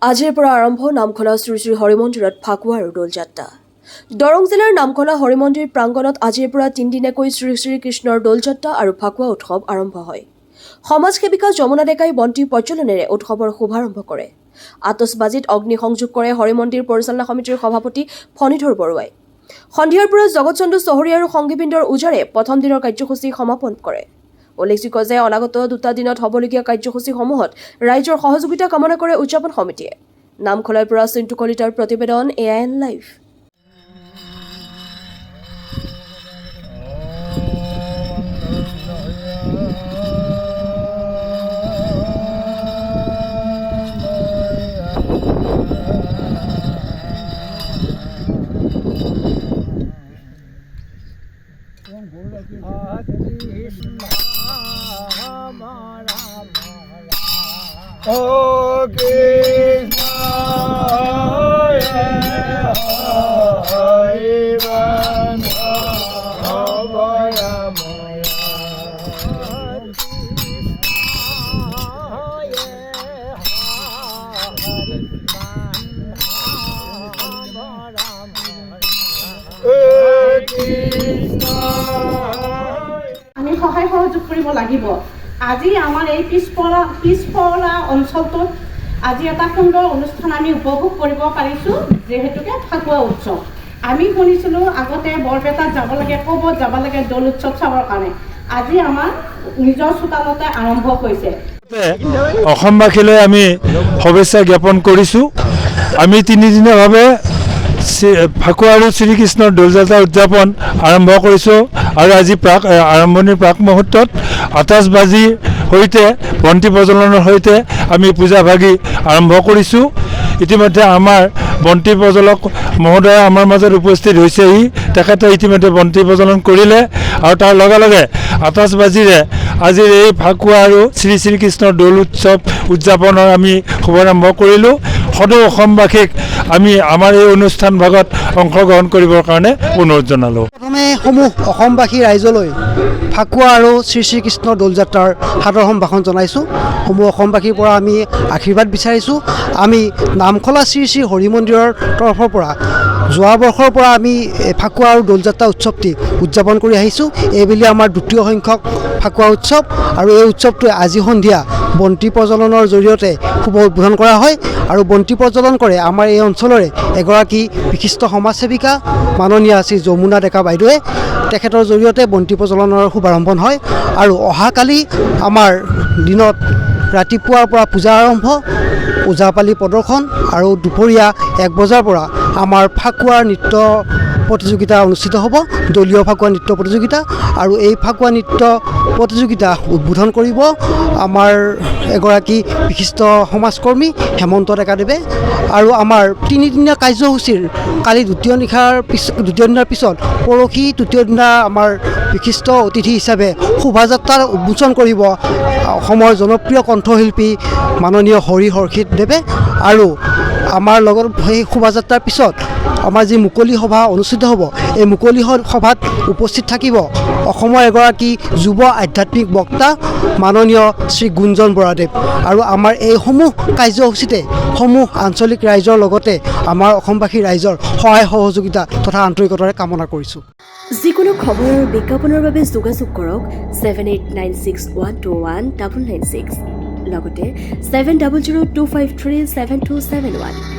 আজিৰ পৰা আৰম্ভ নামখলা শ্ৰী শ্ৰী হৰিমন্দিৰত ফাকুৱা আৰু দৌলযাত্ৰা। দৰং জিলাৰ নামখলা হৰিমন্দিৰ প্ৰাংগণত আজিৰ পৰা 3 দিনীয়াকৈ শ্ৰী শ্ৰী কৃষ্ণৰ দৌলযাত্ৰা আৰু ফাকুৱা উৎসৱ আৰম্ভ হয়। সমাজ সেৱিকা যমুনা ডেকাই বন্তি প্ৰজ্বলনেৰে উৎসৱৰ শুভাৰম্ভ কৰে। আতচবাজীত অগ্নি সংযোগ কৰে হৰিমন্দিৰ পৰিচালনা সমিতিৰ সভাপতি ফণীধৰ বৰুৱাই। সন্ধিয়াৰ পৰা জগতচন্দ্ৰ চহৰী আৰু সংগীবৃন্দৰ উজাৰে প্ৰথম দিনৰ কাৰ্যসূচী সমাপন কৰে। উল্লেখযোগ্য যে অনাগত 2টা দিনত হ'বলগীয়া কাৰ্যসূচীসমূহত ৰাইজৰ সহযোগিতা কামনা কৰে উদযাপন সমিতিয়ে। নামখলাৰ পৰা চিন্তু কলিতাৰ প্ৰতিবেদন AIN লাইভ। Oh, Krishna, আমি সহায় সহযোগ কৰিব লাগিব। আজি আমাৰ এই পিছপৰা অঞ্চলটোত আজি এটা সুন্দৰ অনুষ্ঠান আমি উপভোগ কৰিব পাৰিছোঁ, যিহেতুকে ফাকুৱা উৎসৱ। আমি শুনিছিলোঁ আগতে বৰপেটাত যাব লাগে, ক'বত যাব লাগে দৌল উৎসৱ চাবৰ কাৰণে। আজি আমাৰ নিজৰ চোতালতে আৰম্ভ হৈছে। অসমবাসীলৈ আমি শুভেচ্ছা জ্ঞাপন কৰিছোঁ। আমি 3 দিনীয়াভাৱে ফাকুৱা আৰু শ্ৰীকৃষ্ণৰ দৌলযাত্ৰা উদযাপন আৰম্ভ কৰিছোঁ আৰু আজি আৰম্ভণিৰ প্ৰাক মুহূৰ্তত আতচবাজীৰ সৈতে বন্তি প্ৰজ্বলনৰ সৈতে আমি পূজা ভাগি আৰম্ভ কৰিছোঁ। ইতিমধ্যে আমাৰ বন্তি প্ৰজ্বলক মহোদয় আমাৰ মাজত উপস্থিত হৈছেহি। তেখেতে ইতিমধ্যে বন্তি প্ৰজ্বলন কৰিলে আৰু তাৰ লগে লগে আতচবাজীৰে আজিৰ এই ফাকুৱা আৰু শ্ৰী শ্ৰীকৃষ্ণৰ দৌল উৎসৱ উদযাপনৰ আমি শুভাৰম্ভ কৰিলোঁ। সদৌ অসমবাসীক আমি আমাৰ এই অনুষ্ঠান ভাগত অংশগ্ৰহণ কৰিবৰ কাৰণে অনুৰোধ জনালোঁ। প্ৰথমে সমূহ অসমবাসী ৰাইজলৈ ফাকুৱা আৰু শ্ৰী শ্ৰীকৃষ্ণৰ দৌলযাত্ৰাৰ সাদৰ সম্ভাষণ জনাইছোঁ। সমূহ অসমবাসীৰ পৰা আমি আশীৰ্বাদ বিচাৰিছোঁ। আমি নামখলা শ্ৰী শ্ৰী হৰি মন্দিৰৰ তৰফৰ পৰা যোৱা বৰ্ষৰ পৰা আমি ফাকুৱা আৰু দৌলযাত্ৰা উৎসৱটি উদযাপন কৰি আহিছোঁ। এইবেলি আমাৰ 2য় সংখ্যক ফাকুৱা উৎসৱ আৰু এই উৎসৱটোৱে আজি সন্ধিয়া বন্তি প্ৰজ্বলনৰ জৰিয়তে শুভ উদ্বোধন কৰা হয় আৰু বন্তি প্ৰজ্বলন কৰে আমাৰ এই অঞ্চলৰে এগৰাকী বিশিষ্ট সমাজসেৱিকা মাননীয়া শ্ৰী যমুনা ডেকা বাইদেৱে। তেখেতৰ জৰিয়তে বন্তি প্ৰজ্বলনৰ শুভাৰম্ভণ হয় আৰু অহাকালি আমাৰ দিনত ৰাতিপুৱাৰ পৰা পূজা আৰম্ভ, ওজাপালি প্ৰদৰ্শন আৰু দুপৰীয়া 1 বজাৰ পৰা আমাৰ ফাকুৱাৰ নৃত্য প্ৰতিযোগিতা অনুষ্ঠিত হ'ব, দলীয় ফাকুৱা নৃত্য প্ৰতিযোগিতা। আৰু এই ফাকুৱা নৃত্য প্ৰতিযোগিতা উদ্বোধন কৰিব আমাৰ এগৰাকী বিশিষ্ট সমাজকৰ্মী হেমন্ত ডেকাদেৱে। আৰু আমাৰ 3 দিনীয়া কাৰ্যসূচীৰ কালি 2য় দিনাৰ পিছত পৰহি 3য় দিনা আমাৰ বিশিষ্ট অতিথি হিচাপে শোভাযাত্ৰাৰ উন্মোচন কৰিব অসমৰ জনপ্ৰিয় কণ্ঠশিল্পী মাননীয় হৰি হৰ্ষিত দেৱে। আৰু আমাৰ লগত সেই শোভাযাত্ৰাৰ পিছত আমাৰ যি মুকলি সভা অনুষ্ঠিত হ'ব, এই মুকলি সভাত উপস্থিত থাকিব অসমৰ এগৰাকী যুৱ আধ্যাত্মিক বক্তা মাননীয় শ্ৰী গুঞ্জন বৰাদেৱ। আৰু আমাৰ এইসমূহ কাৰ্যসূচীতে সমূহ আঞ্চলিক ৰাইজৰ লগতে আমাৰ অসমবাসী ৰাইজৰ সহায় সহযোগিতা তথা আন্তৰিকতাৰে কামনা কৰিছোঁ। যিকোনো খবৰ আৰু বিজ্ঞাপনৰ বাবে যোগাযোগ কৰক 7896121996 লগতে 7002537271।